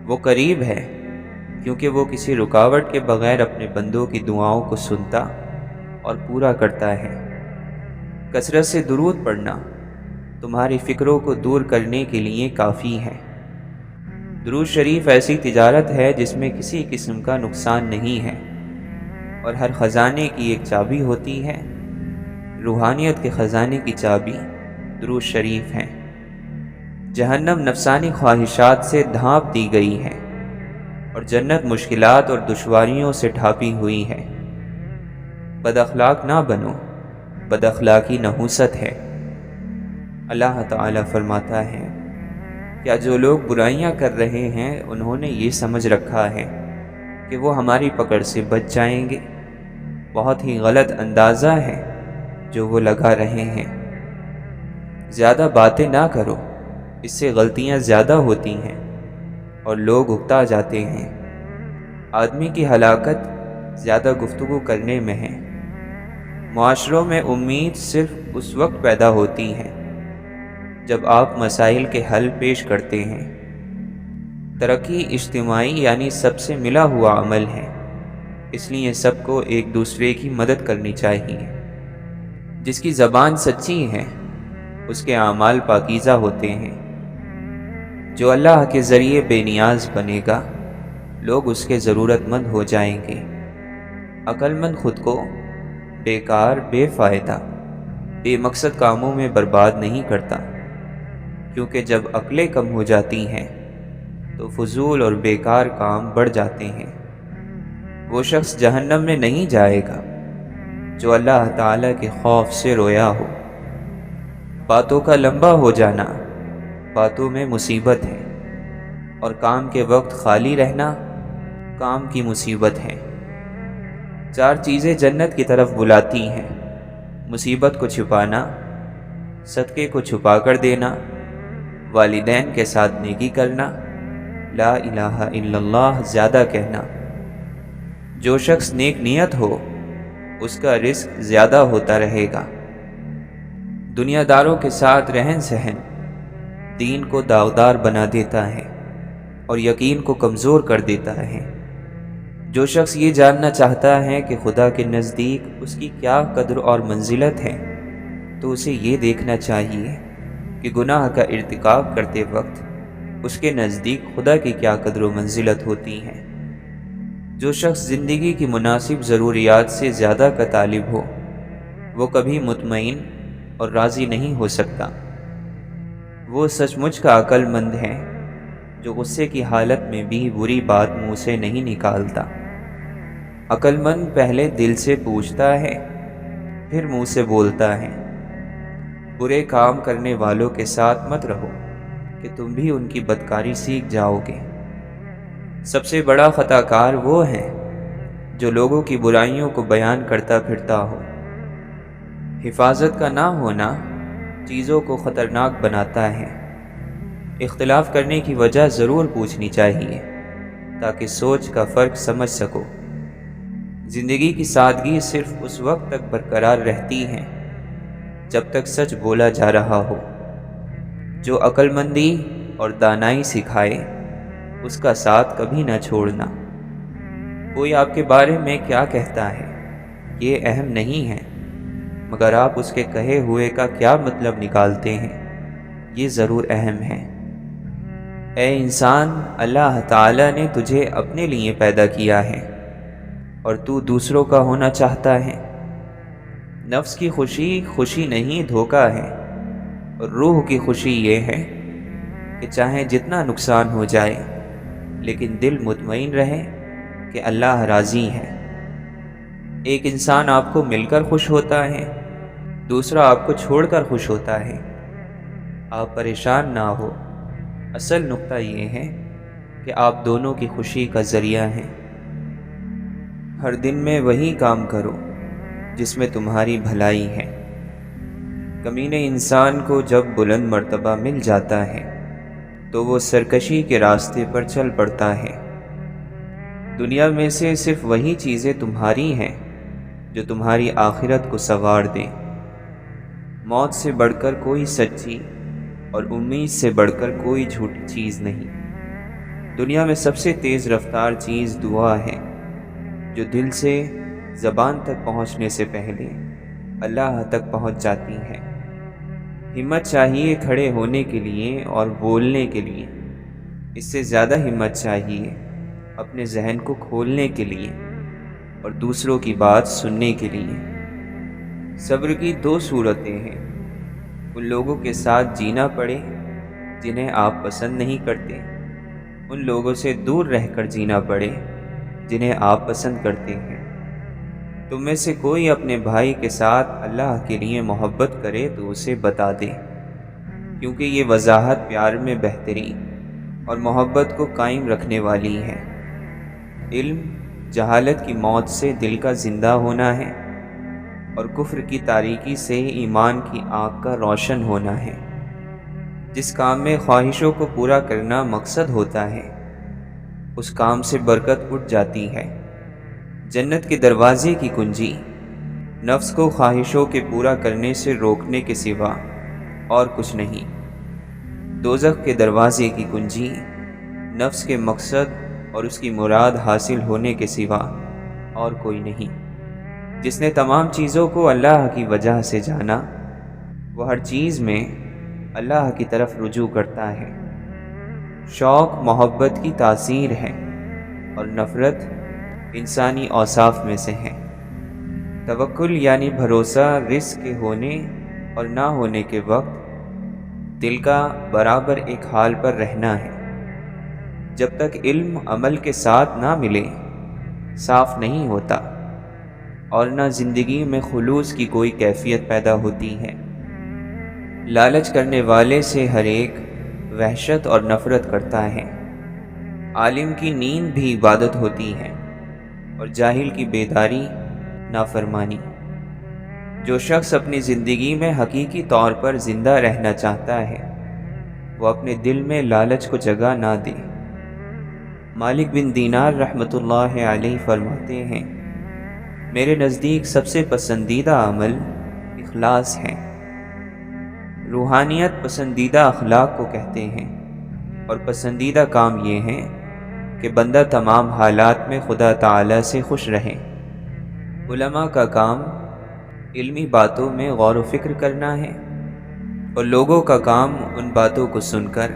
وہ قریب ہے کیونکہ وہ کسی رکاوٹ کے بغیر اپنے بندوں کی دعاؤں کو سنتا اور پورا کرتا ہے۔ کثرت سے درود پڑھنا تمہاری فکروں کو دور کرنے کے لیے کافی ہے۔ درود شریف ایسی تجارت ہے جس میں کسی قسم کا نقصان نہیں ہے، اور ہر خزانے کی ایک چابی ہوتی ہے۔ روحانیت کے خزانے کی چابی درود شریف ہے۔ جہنم نفسانی خواہشات سے ڈھانپ دی گئی ہے، اور جنت مشکلات اور دشواریوں سے ڈھانپی ہوئی ہے۔ بد اخلاق نہ بنو، بد اخلاقی نحوست ہے۔ اللہ تعالیٰ فرماتا ہے، کیا جو لوگ برائیاں کر رہے ہیں انہوں نے یہ سمجھ رکھا ہے کہ وہ ہماری پکڑ سے بچ جائیں گے؟ بہت ہی غلط اندازہ ہے جو وہ لگا رہے ہیں۔ زیادہ باتیں نہ کرو، اس سے غلطیاں زیادہ ہوتی ہیں اور لوگ اکتا جاتے ہیں۔ آدمی کی ہلاکت زیادہ گفتگو کرنے میں ہے۔ معاشروں میں امید صرف اس وقت پیدا ہوتی ہے جب آپ مسائل کے حل پیش کرتے ہیں۔ ترقی اجتماعی یعنی سب سے ملا ہوا عمل ہے، اس لیے سب کو ایک دوسرے کی مدد کرنی چاہیے۔ جس کی زبان سچی ہے اس کے اعمال پاکیزہ ہوتے ہیں۔ جو اللہ کے ذریعے بے نیاز بنے گا لوگ اس کے ضرورت مند ہو جائیں گے۔ عقل مند خود کو بیکار، بے فائدہ، بے مقصد کاموں میں برباد نہیں کرتا، کیونکہ جب عقلیں کم ہو جاتی ہیں تو فضول اور بیکار کام بڑھ جاتے ہیں۔ وہ شخص جہنم میں نہیں جائے گا جو اللہ تعالیٰ کے خوف سے رویا ہو۔ باتوں کا لمبا ہو جانا باتوں میں مصیبت ہے، اور کام کے وقت خالی رہنا کام کی مصیبت ہے۔ 4 چیزیں جنت کی طرف بلاتی ہیں: مصیبت کو چھپانا، صدقے کو چھپا کر دینا، والدین کے ساتھ نیکی کرنا، لا الہ الا اللہ زیادہ کہنا۔ جو شخص نیک نیت ہو اس کا رزق زیادہ ہوتا رہے گا۔ دنیا داروں کے ساتھ رہن سہن دین کو داغدار بنا دیتا ہے اور یقین کو کمزور کر دیتا ہے۔ جو شخص یہ جاننا چاہتا ہے کہ خدا کے نزدیک اس کی کیا قدر اور منزلت ہے تو اسے یہ دیکھنا چاہیے کہ گناہ کا ارتکاب کرتے وقت اس کے نزدیک خدا کی کیا قدر و منزلت ہوتی ہے۔ جو شخص زندگی کی مناسب ضروریات سے زیادہ کا طالب ہو وہ کبھی مطمئن اور راضی نہیں ہو سکتا۔ وہ سچ مچ کا عقل مند ہے جو غصے کی حالت میں بھی بری بات منہ سے نہیں نکالتا۔ عقل مند پہلے دل سے پوچھتا ہے پھر منہ سے بولتا ہے۔ برے کام کرنے والوں کے ساتھ مت رہو کہ تم بھی ان کی بدکاری سیکھ جاؤ گے۔ سب سے بڑا خطا کار وہ ہے جو لوگوں کی برائیوں کو بیان کرتا پھرتا ہو۔ حفاظت کا نہ ہونا چیزوں کو خطرناک بناتا ہے۔ اختلاف کرنے کی وجہ ضرور پوچھنی چاہیے تاکہ سوچ کا فرق سمجھ سکو۔ زندگی کی سادگی صرف اس وقت تک برقرار رہتی ہے جب تک سچ بولا جا رہا ہو۔ جو عقل مندی اور دانائی سکھائے اس کا ساتھ کبھی نہ چھوڑنا۔ کوئی آپ کے بارے میں کیا کہتا ہے یہ اہم نہیں ہے، مگر آپ اس کے کہے ہوئے کا کیا مطلب نکالتے ہیں یہ ضرور اہم ہے۔ اے انسان، اللہ تعالیٰ نے تجھے اپنے لیے پیدا کیا ہے اور تو دوسروں کا ہونا چاہتا ہے۔ نفس کی خوشی خوشی نہیں، دھوکہ ہے، اور روح کی خوشی یہ ہے کہ چاہے جتنا نقصان ہو جائے لیکن دل مطمئن رہے کہ اللہ راضی ہے۔ ایک انسان آپ کو مل کر خوش ہوتا ہے، دوسرا آپ کو چھوڑ کر خوش ہوتا ہے۔ آپ پریشان نہ ہو، اصل نقطہ یہ ہے کہ آپ دونوں کی خوشی کا ذریعہ ہیں۔ ہر دن میں وہی کام کرو جس میں تمہاری بھلائی ہے۔ کمینے انسان کو جب بلند مرتبہ مل جاتا ہے تو وہ سرکشی کے راستے پر چل پڑتا ہے۔ دنیا میں سے صرف وہی چیزیں تمہاری ہیں جو تمہاری آخرت کو سنوار دیں۔ موت سے بڑھ کر کوئی سچی اور امید سے بڑھ کر کوئی جھوٹی چیز نہیں۔ دنیا میں سب سے تیز رفتار چیز دعا ہے، جو دل سے زبان تک پہنچنے سے پہلے اللہ تک پہنچ جاتی ہے۔ ہمت چاہیے کھڑے ہونے کے لیے اور بولنے کے لیے، اس سے زیادہ ہمت چاہیے اپنے ذہن کو کھولنے کے لیے اور دوسروں کی بات سننے کے لیے۔ صبر کی دو صورتیں ہیں: ان لوگوں کے ساتھ جینا پڑے جنہیں آپ پسند نہیں کرتے، ان لوگوں سے دور رہ کر جینا پڑے جنہیں آپ پسند کرتے ہیں۔ تم میں سے کوئی اپنے بھائی کے ساتھ اللہ کے لیے محبت کرے تو اسے بتا دے، کیونکہ یہ وضاحت پیار میں بہتری اور محبت کو قائم رکھنے والی ہے۔ علم جہالت کی موت سے دل کا زندہ ہونا ہے، اور کفر کی تاریکی سے ایمان کی آنکھ کا روشن ہونا ہے۔ جس کام میں خواہشوں کو پورا کرنا مقصد ہوتا ہے، اس کام سے برکت اٹھ جاتی ہے۔ جنت کے دروازے کی کنجی نفس کو خواہشوں کے پورا کرنے سے روکنے کے سوا اور کچھ نہیں۔ دوزخ کے دروازے کی کنجی نفس کے مقصد اور اس کی مراد حاصل ہونے کے سوا اور کوئی نہیں۔ جس نے تمام چیزوں کو اللہ کی وجہ سے جانا، وہ ہر چیز میں اللہ کی طرف رجوع کرتا ہے۔ شوق محبت کی تاثیر ہے، اور نفرت انسانی اوصاف میں سے ہے۔ توکل یعنی بھروسہ رزق کے ہونے اور نہ ہونے کے وقت دل کا برابر ایک حال پر رہنا ہے۔ جب تک علم عمل کے ساتھ نہ ملے، صاف نہیں ہوتا، اور نہ زندگی میں خلوص کی کوئی کیفیت پیدا ہوتی ہے۔ لالچ کرنے والے سے ہر ایک وحشت اور نفرت کرتا ہے۔ عالم کی نیند بھی عبادت ہوتی ہے، اور جاہل کی بیداری نافرمانی۔ جو شخص اپنی زندگی میں حقیقی طور پر زندہ رہنا چاہتا ہے، وہ اپنے دل میں لالچ کو جگہ نہ دے۔ مالک بن دینار رحمۃ اللہ علیہ فرماتے ہیں، میرے نزدیک سب سے پسندیدہ عمل اخلاص ہے۔ روحانیت پسندیدہ اخلاق کو کہتے ہیں، اور پسندیدہ کام یہ ہے کہ بندہ تمام حالات میں خدا تعالی سے خوش رہے۔ علماء کا کام علمی باتوں میں غور و فکر کرنا ہے، اور لوگوں کا کام ان باتوں کو سن کر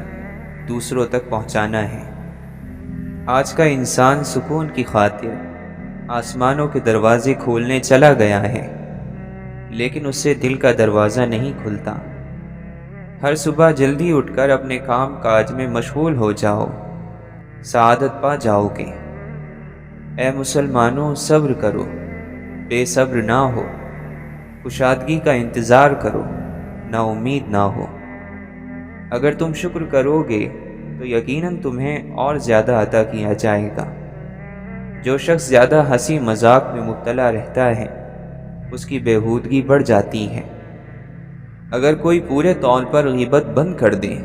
دوسروں تک پہنچانا ہے۔ آج کا انسان سکون کی خاطر آسمانوں کے دروازے کھولنے چلا گیا ہے، لیکن اس سے دل کا دروازہ نہیں کھلتا۔ ہر صبح جلدی اٹھ کر اپنے کام کاج میں مشغول ہو جاؤ، سعادت پا جاؤ گے۔ اے مسلمانوں، صبر کرو، بے صبر نہ ہو، کشادگی کا انتظار کرو، نا امید نہ ہو۔ اگر تم شکر کرو گے تو یقیناً تمہیں اور زیادہ عطا کیا جائے گا۔ جو شخص زیادہ ہنسی مذاق میں مبتلا رہتا ہے، اس کی بےہودگی بڑھ جاتی ہے۔ اگر کوئی پورے طور پر غیبت بند کر دے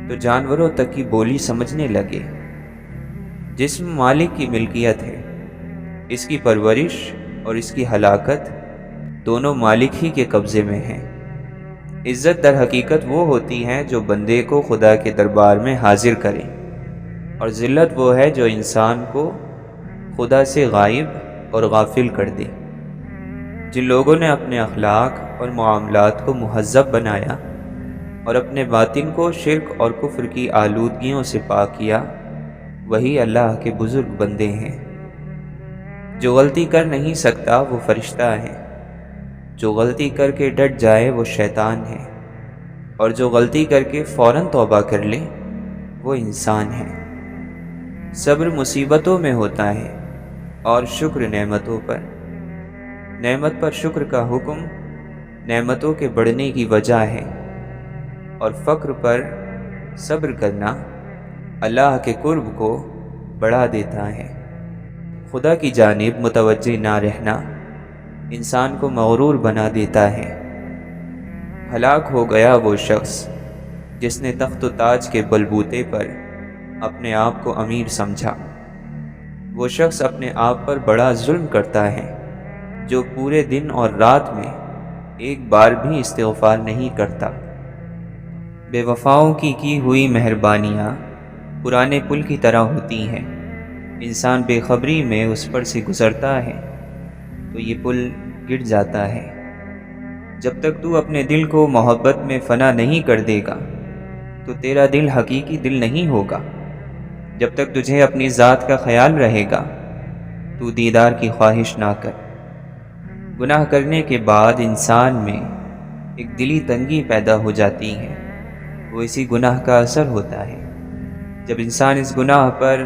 تو جانوروں تک کی بولی سمجھنے لگے۔ جسم مالک کی ملکیت ہے، اس کی پرورش اور اس کی ہلاکت دونوں مالک ہی کے قبضے میں ہیں۔ عزت در حقیقت وہ ہوتی ہے جو بندے کو خدا کے دربار میں حاضر کرے، اور ذلت وہ ہے جو انسان کو خدا سے غائب اور غافل کر دے۔ جن لوگوں نے اپنے اخلاق اور معاملات کو مہذب بنایا اور اپنے باطن کو شرک اور کفر کی آلودگیوں سے پاک کیا، وہی اللہ کے بزرگ بندے ہیں۔ جو غلطی کر نہیں سکتا وہ فرشتہ ہے، جو غلطی کر کے ڈٹ جائے وہ شیطان ہے، اور جو غلطی کر کے فوراً توبہ کر لے وہ انسان ہے۔ صبر مصیبتوں میں ہوتا ہے، اور شکر نعمتوں پر۔ نعمت پر شکر کا حکم نعمتوں کے بڑھنے کی وجہ ہے، اور فقر پر صبر کرنا اللہ کے قرب کو بڑھا دیتا ہے۔ خدا کی جانب متوجہ نہ رہنا انسان کو مغرور بنا دیتا ہے۔ ہلاک ہو گیا وہ شخص جس نے تخت و تاج کے بلبوتے پر اپنے آپ کو امیر سمجھا۔ وہ شخص اپنے آپ پر بڑا ظلم کرتا ہے جو پورے دن اور رات میں ایک بار بھی استغفار نہیں کرتا۔ بے وفاؤں کی ہوئی مہربانیاں پرانے پل کی طرح ہوتی ہیں، انسان بے خبری میں اس پر سے گزرتا ہے تو یہ پل گر جاتا ہے۔ جب تک تو اپنے دل کو محبت میں فنا نہیں کر دے گا تو تیرا دل حقیقی دل نہیں ہوگا۔ جب تک تجھے اپنی ذات کا خیال رہے گا تو دیدار کی خواہش نہ کر۔ گناہ کرنے کے بعد انسان میں ایک دلی تنگی پیدا ہو جاتی ہے، وہ اسی گناہ کا اثر ہوتا ہے۔ جب انسان اس گناہ پر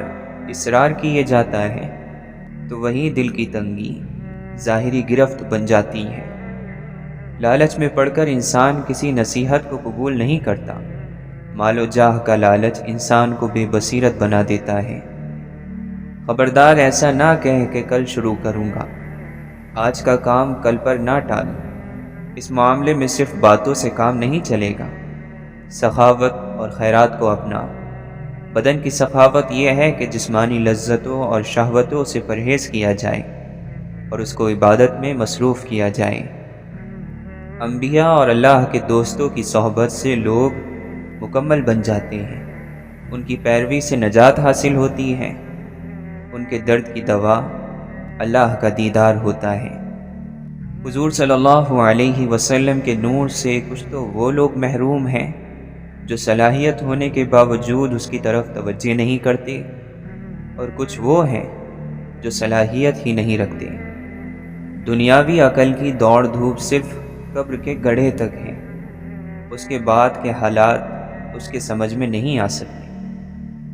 اصرار کیے جاتا ہے تو وہی دل کی تنگی ظاہری گرفت بن جاتی ہے۔ لالچ میں پڑ کر انسان کسی نصیحت کو قبول نہیں کرتا۔ مال و جاہ کا لالچ انسان کو بے بصیرت بنا دیتا ہے۔ خبردار ایسا نہ کہے کہ کل شروع کروں گا، آج کا کام کل پر نہ ٹال۔ اس معاملے میں صرف باتوں سے کام نہیں چلے گا، سخاوت اور خیرات کو اپنا۔ بدن کی سخاوت یہ ہے کہ جسمانی لذتوں اور شہوتوں سے پرہیز کیا جائے اور اس کو عبادت میں مصروف کیا جائے۔ انبیاء اور اللہ کے دوستوں کی صحبت سے لوگ مکمل بن جاتے ہیں، ان کی پیروی سے نجات حاصل ہوتی ہے، ان کے درد کی دوا اللہ کا دیدار ہوتا ہے۔ حضور صلی اللہ علیہ وسلم کے نور سے کچھ تو وہ لوگ محروم ہیں جو صلاحیت ہونے کے باوجود اس کی طرف توجہ نہیں کرتے، اور کچھ وہ ہیں جو صلاحیت ہی نہیں رکھتے۔ دنیاوی عقل کی دوڑ دھوپ صرف قبر کے گڑھے تک ہے، اس کے بعد کے حالات اس کے سمجھ میں نہیں آ سکتے۔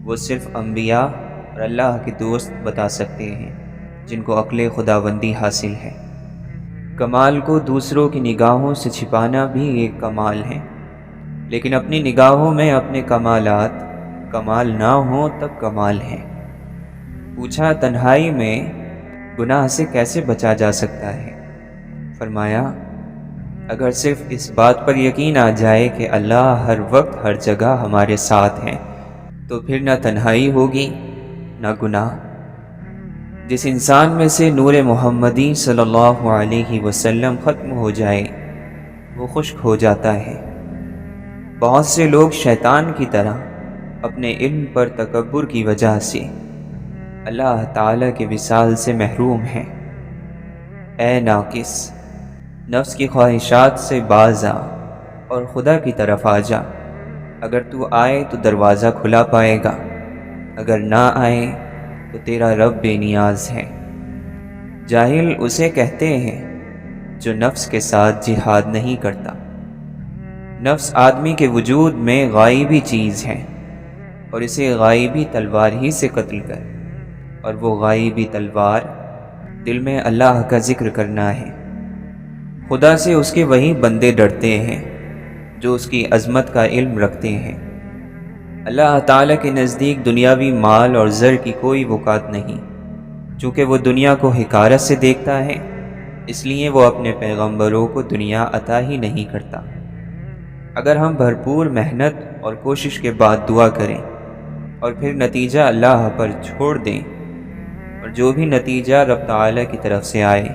وہ صرف انبیاء اور اللہ کے دوست بتا سکتے ہیں جن کو عقل خداوندی حاصل ہے۔ کمال کو دوسروں کی نگاہوں سے چھپانا بھی ایک کمال ہے، لیکن اپنی نگاہوں میں اپنے کمالات کمال نہ ہوں تب کمال ہے۔ پوچھا تنہائی میں گناہ سے کیسے بچا جا سکتا ہے؟ فرمایا اگر صرف اس بات پر یقین آ جائے کہ اللہ ہر وقت ہر جگہ ہمارے ساتھ ہیں تو پھر نہ تنہائی ہوگی نہ گناہ۔ جس انسان میں سے نور محمدی صلی اللہ علیہ وسلم ختم ہو جائے وہ خشک ہو جاتا ہے۔ بہت سے لوگ شیطان کی طرح اپنے علم پر تکبر کی وجہ سے اللہ تعالیٰ کے وصال سے محروم ہیں۔ اے ناقص، نفس کی خواہشات سے باز آ اور خدا کی طرف آ جا۔ اگر تو آئے تو دروازہ کھلا پائے گا، اگر نہ آئے تو تیرا رب بے نیاز ہے۔ جاہل اسے کہتے ہیں جو نفس کے ساتھ جہاد نہیں کرتا۔ نفس آدمی کے وجود میں غائبی چیز ہے اور اسے غائبی تلوار ہی سے قتل کر، اور وہ غائبی تلوار دل میں اللہ کا ذکر کرنا ہے۔ خدا سے اس کے وہی بندے ڈرتے ہیں جو اس کی عظمت کا علم رکھتے ہیں۔ اللہ تعالیٰ کے نزدیک دنیاوی مال اور زر کی کوئی وقعت نہیں، چونکہ وہ دنیا کو حقارت سے دیکھتا ہے، اس لیے وہ اپنے پیغمبروں کو دنیا عطا ہی نہیں کرتا۔ اگر ہم بھرپور محنت اور کوشش کے بعد دعا کریں اور پھر نتیجہ اللہ پر چھوڑ دیں، اور جو بھی نتیجہ رب تعالیٰ کی طرف سے آئے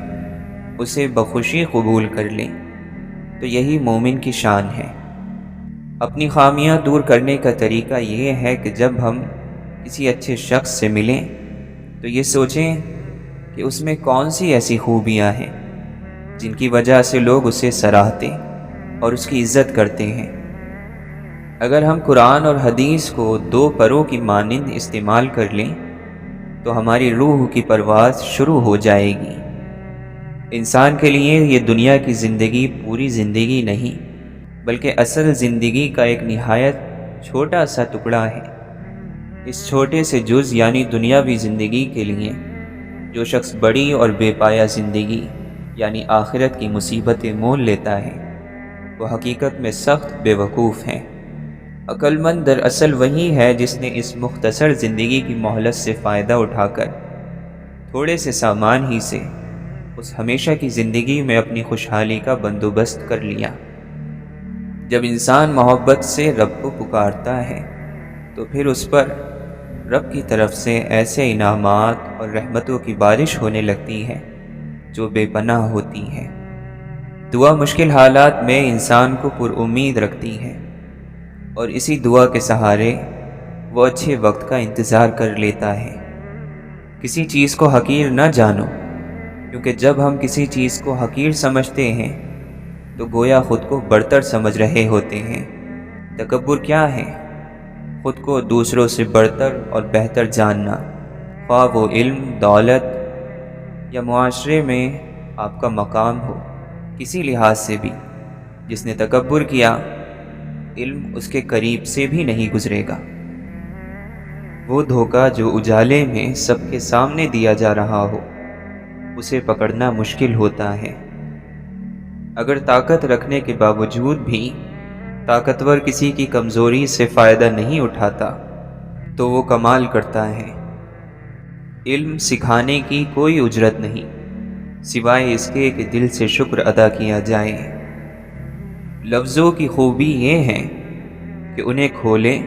اسے بخوشی قبول کر لیں تو یہی مومن کی شان ہے۔ اپنی خامیاں دور کرنے کا طریقہ یہ ہے کہ جب ہم کسی اچھے شخص سے ملیں تو یہ سوچیں کہ اس میں کون سی ایسی خوبیاں ہیں جن کی وجہ سے لوگ اسے سراہتے اور اس کی عزت کرتے ہیں۔ اگر ہم قرآن اور حدیث کو دو پروں کی مانند استعمال کر لیں تو ہماری روح کی پرواز شروع ہو جائے گی۔ انسان کے لیے یہ دنیا کی زندگی پوری زندگی نہیں بلکہ اصل زندگی کا ایک نہایت چھوٹا سا ٹکڑا ہے۔ اس چھوٹے سے جز یعنی دنیاوی زندگی کے لیے جو شخص بڑی اور بے پایہ زندگی یعنی آخرت کی مصیبتیں مول لیتا ہے وہ حقیقت میں سخت بے وقوف ہیں۔ عقل مند دراصل وہی ہے جس نے اس مختصر زندگی کی مہلت سے فائدہ اٹھا کر تھوڑے سے سامان ہی سے اس ہمیشہ کی زندگی میں اپنی خوشحالی کا بندوبست کر لیا۔ جب انسان محبت سے رب کو پکارتا ہے تو پھر اس پر رب کی طرف سے ایسے انعامات اور رحمتوں کی بارش ہونے لگتی ہے جو بے پناہ ہوتی ہیں۔ دعا مشکل حالات میں انسان کو پر امید رکھتی ہے، اور اسی دعا کے سہارے وہ اچھے وقت کا انتظار کر لیتا ہے۔ کسی چیز کو حقیر نہ جانو، کیونکہ جب ہم کسی چیز کو حقیر سمجھتے ہیں تو گویا خود کو برتر سمجھ رہے ہوتے ہیں۔ تکبر کیا ہے؟ خود کو دوسروں سے برتر اور بہتر جاننا، خواہ وہ علم، دولت یا معاشرے میں آپ کا مقام ہو، کسی لحاظ سے بھی۔ جس نے تکبر کیا، علم اس کے قریب سے بھی نہیں گزرے گا۔ وہ دھوکہ جو اجالے میں سب کے سامنے دیا جا رہا ہو، اسے پکڑنا مشکل ہوتا ہے۔ اگر طاقت رکھنے کے باوجود بھی طاقتور کسی کی کمزوری سے فائدہ نہیں اٹھاتا تو وہ کمال کرتا ہے۔ علم سکھانے کی کوئی اجرت نہیں، سوائے اس کے کہ دل سے شکر ادا کیا جائے۔ لفظوں کی خوبی یہ ہے کہ انہیں کھولیں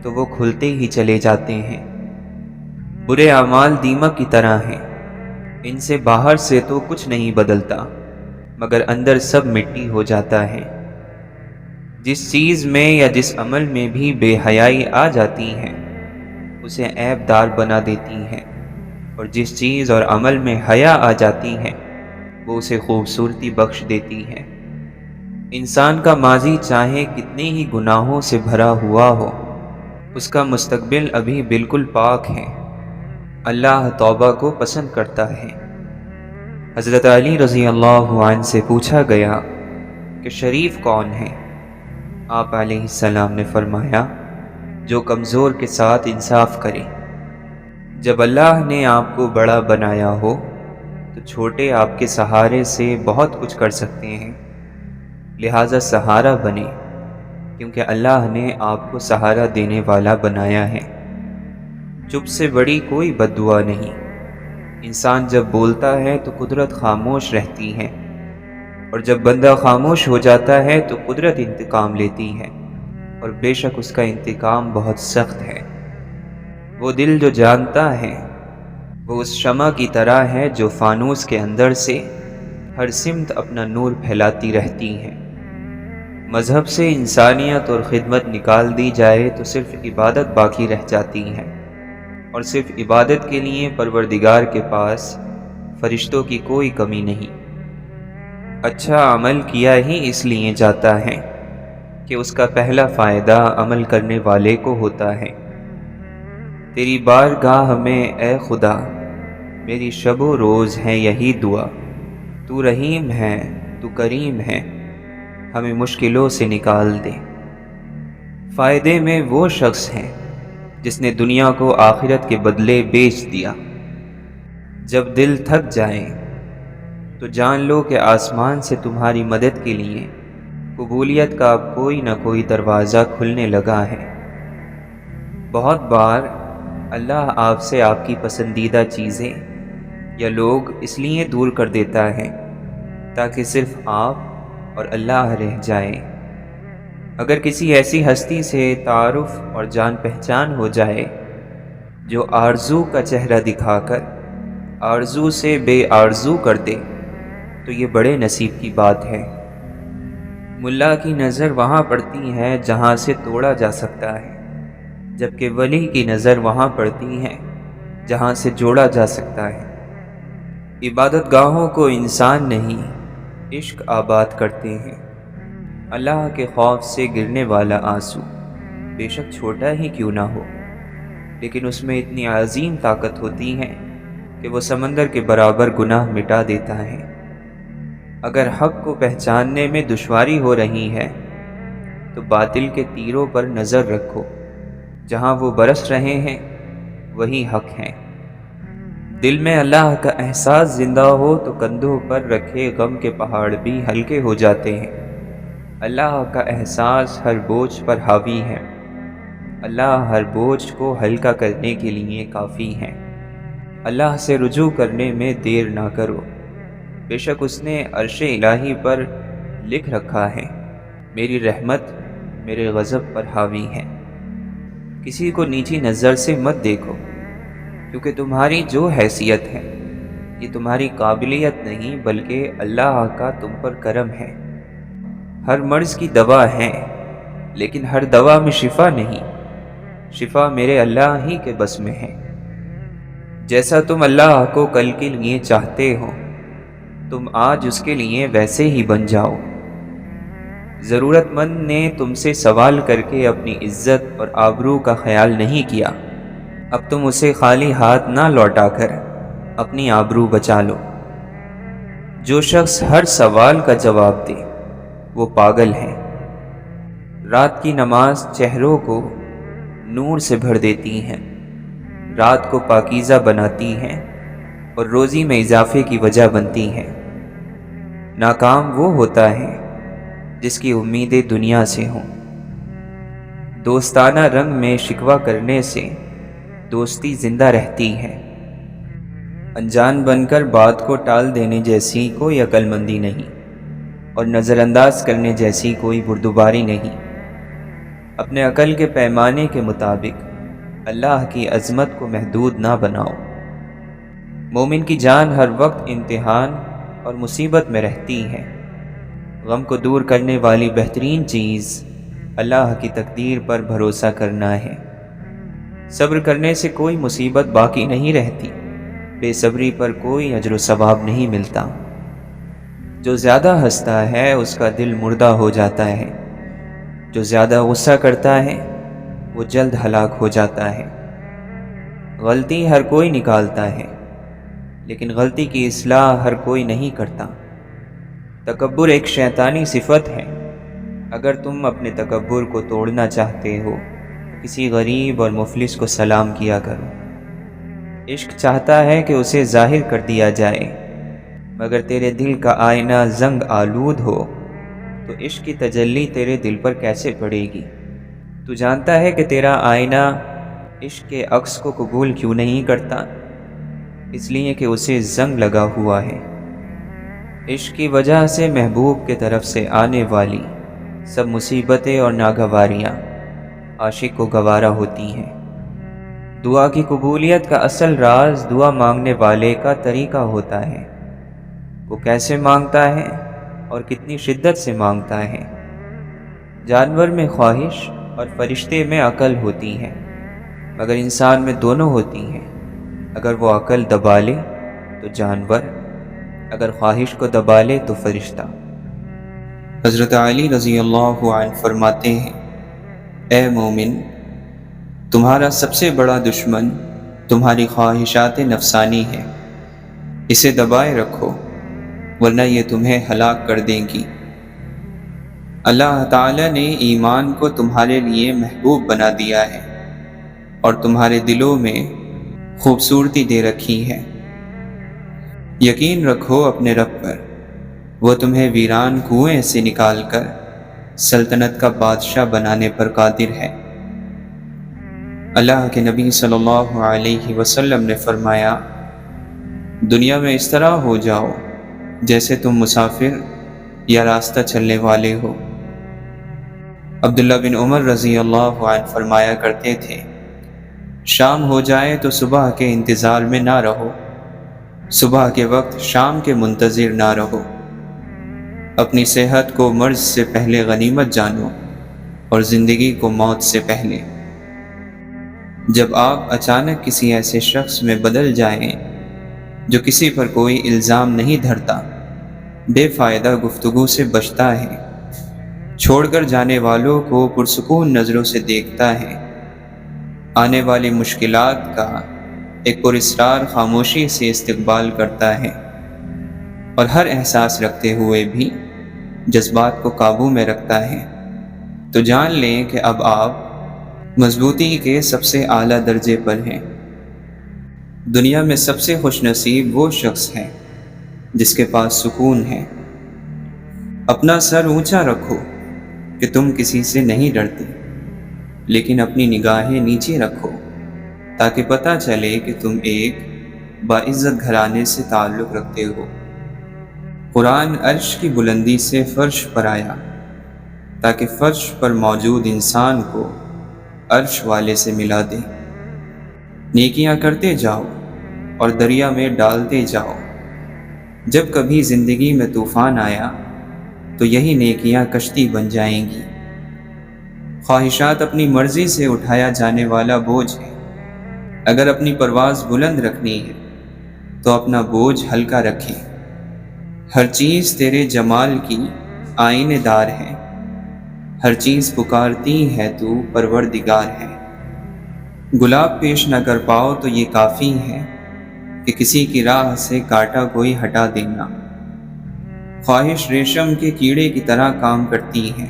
تو وہ کھلتے ہی چلے جاتے ہیں۔ برے اعمال دیمک کی طرح ہیں، ان سے باہر سے تو کچھ نہیں بدلتا، مگر اندر سب مٹی ہو جاتا ہے۔ جس چیز میں یا جس عمل میں بھی بے حیائی آ جاتی ہے، اسے عیب دار بنا دیتی ہے، اور جس چیز اور عمل میں حیا آ جاتی ہے، وہ اسے خوبصورتی بخش دیتی ہے۔ انسان کا ماضی چاہے کتنے ہی گناہوں سے بھرا ہوا ہو، اس کا مستقبل ابھی بالکل پاک ہے۔ اللہ توبہ کو پسند کرتا ہے۔ حضرت علی رضی اللہ عنہ سے پوچھا گیا کہ شریف کون ہے؟ آپ علیہ السلام نے فرمایا، جو کمزور کے ساتھ انصاف کرے۔ جب اللہ نے آپ کو بڑا بنایا ہو تو چھوٹے آپ کے سہارے سے بہت کچھ کر سکتے ہیں، لہذا سہارا بنے، کیونکہ اللہ نے آپ کو سہارا دینے والا بنایا ہے۔ چپ سے بڑی کوئی بد دعا نہیں۔ انسان جب بولتا ہے تو قدرت خاموش رہتی ہے، اور جب بندہ خاموش ہو جاتا ہے تو قدرت انتقام لیتی ہے، اور بے شک اس کا انتقام بہت سخت ہے۔ وہ دل جو جانتا ہے، وہ اس شمع کی طرح ہے جو فانوس کے اندر سے ہر سمت اپنا نور پھیلاتی رہتی ہے۔ مذہب سے انسانیت اور خدمت نکال دی جائے تو صرف عبادت باقی رہ جاتی ہے، اور صرف عبادت کے لیے پروردگار کے پاس فرشتوں کی کوئی کمی نہیں۔ اچھا عمل کیا ہی اس لیے جاتا ہے کہ اس کا پہلا فائدہ عمل کرنے والے کو ہوتا ہے۔ تیری بارگاہ میں اے خدا میری شب و روز ہے یہی دعا، تو رحیم ہے، تو کریم ہے، ہمیں مشکلوں سے نکال دے۔ فائدے میں وہ شخص ہے جس نے دنیا کو آخرت کے بدلے بیچ دیا۔ جب دل تھک جائے تو جان لو کہ آسمان سے تمہاری مدد کے لیے قبولیت کا کوئی نہ کوئی دروازہ کھلنے لگا ہے۔ بہت بار اللہ آپ سے آپ کی پسندیدہ چیزیں یا لوگ اس لیے دور کر دیتا ہے تاکہ صرف آپ اور اللہ رہ جائیں۔ اگر کسی ایسی ہستی سے تعارف اور جان پہچان ہو جائے جو آرزو کا چہرہ دکھا کر آرزو سے بے آرزو کر دے تو یہ بڑے نصیب کی بات ہے۔ ملا کی نظر وہاں پڑتی ہے جہاں سے توڑا جا سکتا ہے، جبکہ ولی کی نظر وہاں پڑتی ہے جہاں سے جوڑا جا سکتا ہے۔ عبادت گاہوں کو انسان نہیں، عشق آباد کرتے ہیں۔ اللہ کے خوف سے گرنے والا آنسو بے شک چھوٹا ہی کیوں نہ ہو، لیکن اس میں اتنی عظیم طاقت ہوتی ہے کہ وہ سمندر کے برابر گناہ مٹا دیتا ہے۔ اگر حق کو پہچاننے میں دشواری ہو رہی ہے تو باطل کے تیروں پر نظر رکھو، جہاں وہ برس رہے ہیں وہی حق ہے۔ دل میں اللہ کا احساس زندہ ہو تو کندھوں پر رکھے غم کے پہاڑ بھی ہلکے ہو جاتے ہیں۔ اللہ کا احساس ہر بوجھ پر حاوی ہے۔ اللہ ہر بوجھ کو ہلکا کرنے کے لیے کافی ہے۔ اللہ سے رجوع کرنے میں دیر نہ کرو، بے شک اس نے عرش الہی پر لکھ رکھا ہے، میری رحمت میرے غضب پر حاوی ہے۔ کسی کو نیچی نظر سے مت دیکھو، کیونکہ تمہاری جو حیثیت ہے یہ تمہاری قابلیت نہیں بلکہ اللہ کا تم پر کرم ہے۔ ہر مرض کی دوا ہے، لیکن ہر دوا میں شفا نہیں۔ شفا میرے اللہ ہی کے بس میں ہے۔ جیسا تم اللہ کو کل کے لیے چاہتے ہو تم آج اس کے لیے ویسے ہی بن جاؤ۔ ضرورت مند نے تم سے سوال کر کے اپنی عزت اور آبرو کا خیال نہیں کیا، اب تم اسے خالی ہاتھ نہ لوٹا کر اپنی آبرو بچا لو۔ جو شخص ہر سوال کا جواب دے وہ پاگل ہے۔ رات کی نماز چہروں کو نور سے بھر دیتی ہیں، رات کو پاکیزہ بناتی ہیں اور روزی میں اضافے کی وجہ بنتی ہیں۔ ناکام وہ ہوتا ہے جس کی امیدیں دنیا سے ہوں۔ دوستانہ رنگ میں شکوہ کرنے سے دوستی زندہ رہتی ہے۔ انجان بن کر بات کو ٹال دینے جیسی کوئی عقل مندی نہیں، اور نظر انداز کرنے جیسی کوئی بردباری نہیں۔ اپنے عقل کے پیمانے کے مطابق اللہ کی عظمت کو محدود نہ بناؤ۔ مومن کی جان ہر وقت امتحان اور مصیبت میں رہتی ہے۔ غم کو دور کرنے والی بہترین چیز اللہ کی تقدیر پر بھروسہ کرنا ہے۔ صبر کرنے سے کوئی مصیبت باقی نہیں رہتی، بے صبری پر کوئی اجر و ثواب نہیں ملتا۔ جو زیادہ ہنستا ہے اس کا دل مردہ ہو جاتا ہے، جو زیادہ غصہ کرتا ہے وہ جلد ہلاک ہو جاتا ہے۔ غلطی ہر کوئی نکالتا ہے لیکن غلطی کی اصلاح ہر کوئی نہیں کرتا۔ تکبر ایک شیطانی صفت ہے۔ اگر تم اپنے تکبر کو توڑنا چاہتے ہو تو کسی غریب اور مفلس کو سلام کیا کرو۔ عشق چاہتا ہے کہ اسے ظاہر کر دیا جائے، مگر تیرے دل کا آئینہ زنگ آلود ہو تو عشق کی تجلی تیرے دل پر کیسے پڑے گی؟ تو جانتا ہے کہ تیرا آئینہ عشق کے عکس کو قبول کیوں نہیں کرتا؟ اس لیے کہ اسے زنگ لگا ہوا ہے۔ عشق کی وجہ سے محبوب کے طرف سے آنے والی سب مصیبتیں اور ناگواریاں عاشق کو گوارا ہوتی ہیں۔ دعا کی قبولیت کا اصل راز دعا مانگنے والے کا طریقہ ہوتا ہے، وہ کیسے مانگتا ہے اور کتنی شدت سے مانگتا ہے۔ جانور میں خواہش اور فرشتے میں عقل ہوتی ہے، مگر انسان میں دونوں ہوتی ہیں۔ اگر وہ عقل دبا لے تو جانور، اگر خواہش کو دبا لے تو فرشتہ۔ حضرت علی رضی اللہ عنہ فرماتے ہیں، اے مومن، تمہارا سب سے بڑا دشمن تمہاری خواہشات نفسانی ہے، اسے دبائے رکھو ورنہ یہ تمہیں ہلاک کر دیں گی۔ اللہ تعالی نے ایمان کو تمہارے لیے محبوب بنا دیا ہے اور تمہارے دلوں میں خوبصورتی دے رکھی ہے۔ یقین رکھو اپنے رب پر، وہ تمہیں ویران کنویں سے نکال کر سلطنت کا بادشاہ بنانے پر قادر ہے۔ اللہ کے نبی صلی اللہ علیہ وسلم نے فرمایا، دنیا میں اس طرح ہو جاؤ جیسے تم مسافر یا راستہ چلنے والے ہو۔ عبداللہ بن عمر رضی اللہ عنہ فرمایا کرتے تھے، شام ہو جائے تو صبح کے انتظار میں نہ رہو، صبح کے وقت شام کے منتظر نہ رہو۔ اپنی صحت کو مرض سے پہلے غنیمت جانو اور زندگی کو موت سے پہلے۔ جب آپ اچانک کسی ایسے شخص میں بدل جائیں جو کسی پر کوئی الزام نہیں دھرتا، بے فائدہ گفتگو سے بچتا ہے، چھوڑ کر جانے والوں کو پرسکون نظروں سے دیکھتا ہے، آنے والی مشکلات کا ایک پراسرار خاموشی سے استقبال کرتا ہے، اور ہر احساس رکھتے ہوئے بھی جذبات کو قابو میں رکھتا ہے، تو جان لیں کہ اب آپ مضبوطی کے سب سے اعلیٰ درجے پر ہیں۔ دنیا میں سب سے خوش نصیب وہ شخص ہے جس کے پاس سکون ہے۔ اپنا سر اونچا رکھو کہ تم کسی سے نہیں ڈرتے، لیکن اپنی نگاہیں نیچے رکھو تاکہ پتہ چلے کہ تم ایک باعزت گھرانے سے تعلق رکھتے ہو۔ قرآن عرش کی بلندی سے فرش پر آیا تاکہ فرش پر موجود انسان کو عرش والے سے ملا دے۔ نیکیاں کرتے جاؤ اور دریا میں ڈالتے جاؤ۔ جب کبھی زندگی میں طوفان آیا تو یہی نیکیاں کشتی بن جائیں گی۔ خواہشات اپنی مرضی سے اٹھایا جانے والا بوجھ ہے۔ اگر اپنی پرواز بلند رکھنی ہے تو اپنا بوجھ ہلکا رکھیں۔ ہر چیز تیرے جمال کی آئینے دار ہے، ہر چیز پکارتی ہے تو پروردگار ہے۔ گلاب پیش نہ کر پاؤ تو یہ کافی ہے کہ کسی کی راہ سے کانٹا کوئی ہٹا دینا۔ خواہش ریشم کے کیڑے کی طرح کام کرتی ہے۔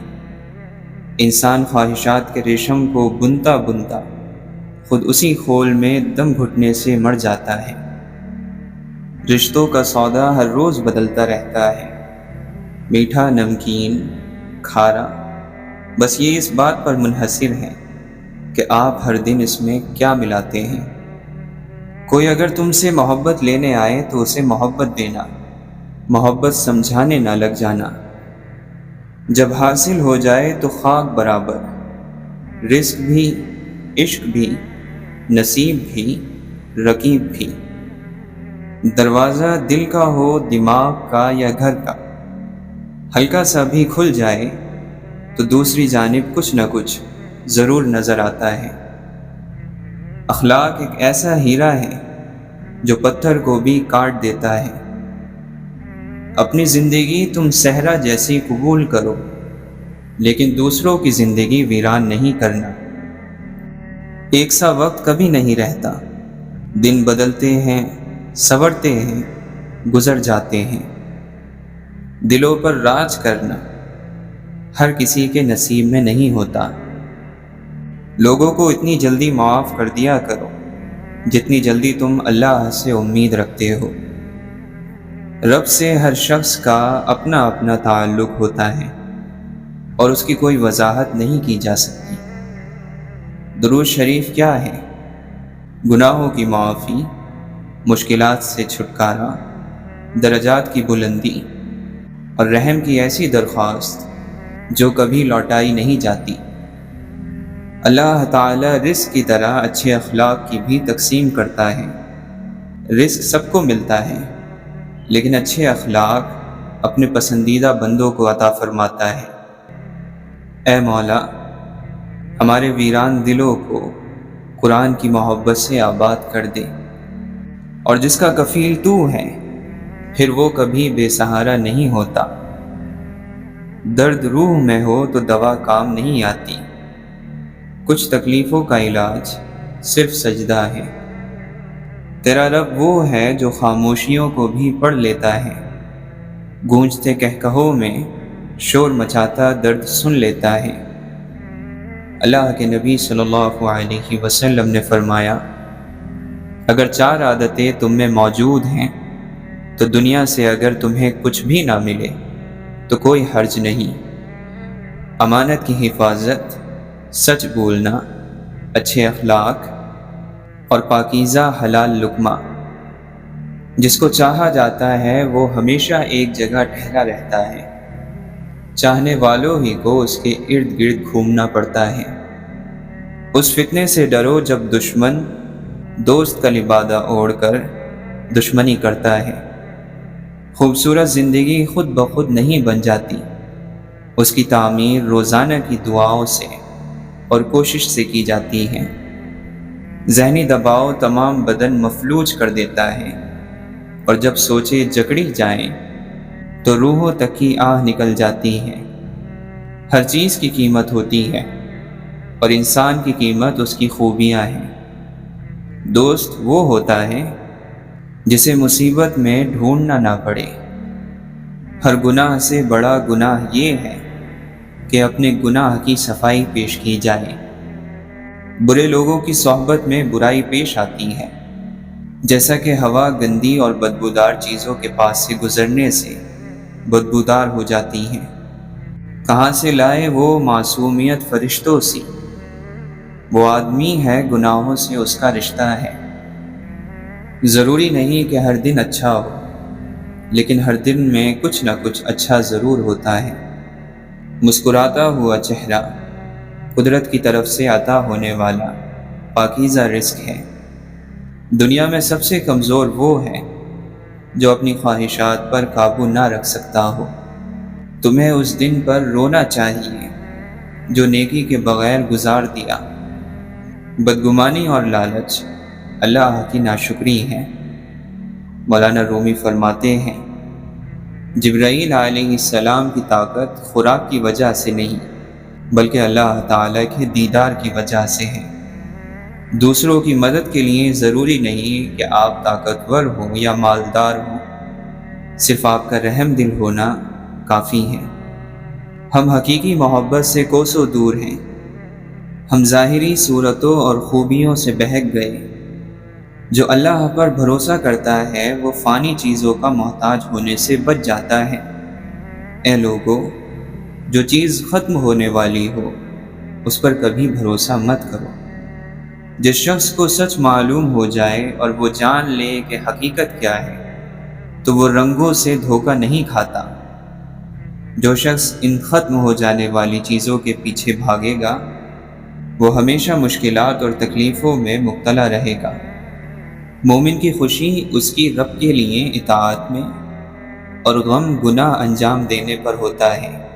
انسان خواہشات کے ریشم کو بنتا بنتا خود اسی خول میں دم گھٹنے سے مر جاتا ہے۔ رشتوں کا سودا ہر روز بدلتا رہتا ہے، میٹھا، نمکین، کھارا، بس یہ اس بات پر منحصر ہے کہ آپ ہر دن اس میں کیا ملاتے ہیں۔ کوئی اگر تم سے محبت لینے آئے تو اسے محبت دینا، محبت سمجھانے نہ لگ جانا۔ جب حاصل ہو جائے تو خاک برابر، رزق بھی، عشق بھی، نصیب بھی، رقیب بھی۔ دروازہ دل کا ہو، دماغ کا یا گھر کا، ہلکا سا بھی کھل جائے تو دوسری جانب کچھ نہ کچھ ضرور نظر آتا ہے۔ اخلاق ایک ایسا ہیرا ہے جو پتھر کو بھی کاٹ دیتا ہے۔ اپنی زندگی تم صحرا جیسی قبول کرو، لیکن دوسروں کی زندگی ویران نہیں کرنا۔ ایک سا وقت کبھی نہیں رہتا، دن بدلتے ہیں، سنورتے ہیں، گزر جاتے ہیں۔ دلوں پر راج کرنا ہر کسی کے نصیب میں نہیں ہوتا۔ لوگوں کو اتنی جلدی معاف کر دیا کرو جتنی جلدی تم اللہ سے امید رکھتے ہو۔ رب سے ہر شخص کا اپنا اپنا تعلق ہوتا ہے اور اس کی کوئی وضاحت نہیں کی جا سکتی۔ درود شریف کیا ہے؟ گناہوں کی معافی، مشکلات سے چھٹکارا، درجات کی بلندی اور رحم کی ایسی درخواست جو کبھی لوٹائی نہیں جاتی۔ اللہ تعالی رزق کی طرح اچھے اخلاق کی بھی تقسیم کرتا ہے۔ رزق سب کو ملتا ہے، لیکن اچھے اخلاق اپنے پسندیدہ بندوں کو عطا فرماتا ہے۔ اے مولا، ہمارے ویران دلوں کو قرآن کی محبت سے آباد کر دے، اور جس کا کفیل تو ہے پھر وہ کبھی بے سہارا نہیں ہوتا۔ درد روح میں ہو تو دوا کام نہیں آتی، کچھ تکلیفوں کا علاج صرف سجدہ ہے۔ تیرا رب وہ ہے جو خاموشیوں کو بھی پڑھ لیتا ہے، گونجتے کہکہوں میں شور مچاتا درد سن لیتا ہے۔ اللہ کے نبی صلی اللہ علیہ وسلم نے فرمایا، اگر 4 عادتیں تم میں موجود ہیں تو دنیا سے اگر تمہیں کچھ بھی نہ ملے تو کوئی حرج نہیں۔ امانت کی حفاظت، سچ بولنا، اچھے اخلاق اور پاکیزہ حلال لقمہ۔ جس کو چاہا جاتا ہے وہ ہمیشہ ایک جگہ ٹھہرا رہتا ہے، چاہنے والوں ہی کو اس کے ارد گرد گھومنا پڑتا ہے۔ اس فتنے سے ڈرو جب دشمن دوست کا لبادہ اوڑھ کر دشمنی کرتا ہے۔ خوبصورت زندگی خود بخود نہیں بن جاتی، اس کی تعمیر روزانہ کی دعاؤں سے اور کوشش سے کی جاتی ہے۔ ذہنی دباؤ تمام بدن مفلوج کر دیتا ہے، اور جب سوچے جکڑی جائیں تو روحوں تک کی آہ نکل جاتی ہے۔ ہر چیز کی قیمت ہوتی ہے، اور انسان کی قیمت اس کی خوبیاں ہیں۔ دوست وہ ہوتا ہے جسے مصیبت میں ڈھونڈنا نہ پڑے۔ ہر گناہ سے بڑا گناہ یہ ہے کہ اپنے گناہ کی صفائی پیش کی جائے۔ برے لوگوں کی صحبت میں برائی پیش آتی ہے، جیسا کہ ہوا گندی اور بدبودار چیزوں کے پاس سے گزرنے سے بدبودار ہو جاتی ہے۔ کہاں سے لائے وہ معصومیت فرشتوں سی، وہ آدمی ہے گناہوں سے اس کا رشتہ ہے۔ ضروری نہیں کہ ہر دن اچھا ہو، لیکن ہر دن میں کچھ نہ کچھ اچھا ضرور ہوتا ہے۔ مسکراتا ہوا چہرہ قدرت کی طرف سے عطا ہونے والا پاکیزہ رزق ہے۔ دنیا میں سب سے کمزور وہ ہے جو اپنی خواہشات پر قابو نہ رکھ سکتا ہو۔ تمہیں اس دن پر رونا چاہیے جو نیکی کے بغیر گزار دیا۔ بدگمانی اور لالچ اللہ کی ناشکری ہے۔ مولانا رومی فرماتے ہیں، جبرائیل علیہ السلام کی طاقت خوراک کی وجہ سے نہیں بلکہ اللہ تعالیٰ کے دیدار کی وجہ سے ہے۔ دوسروں کی مدد کے لیے ضروری نہیں کہ آپ طاقتور ہوں یا مالدار ہوں، صرف آپ کا رحم دل ہونا کافی ہے۔ ہم حقیقی محبت سے کوسوں دور ہیں، ہم ظاہری صورتوں اور خوبیوں سے بہک گئے۔ جو اللہ پر بھروسہ کرتا ہے وہ فانی چیزوں کا محتاج ہونے سے بچ جاتا ہے۔ اے لوگو، جو چیز ختم ہونے والی ہو اس پر کبھی بھروسہ مت کرو۔ جس شخص کو سچ معلوم ہو جائے اور وہ جان لے کہ حقیقت کیا ہے تو وہ رنگوں سے دھوکہ نہیں کھاتا۔ جو شخص ان ختم ہو جانے والی چیزوں کے پیچھے بھاگے گا وہ ہمیشہ مشکلات اور تکلیفوں میں مبتلا رہے گا۔ مومن کی خوشی اس کی رب کے لیے اطاعت میں اور غم گناہ انجام دینے پر ہوتا ہے۔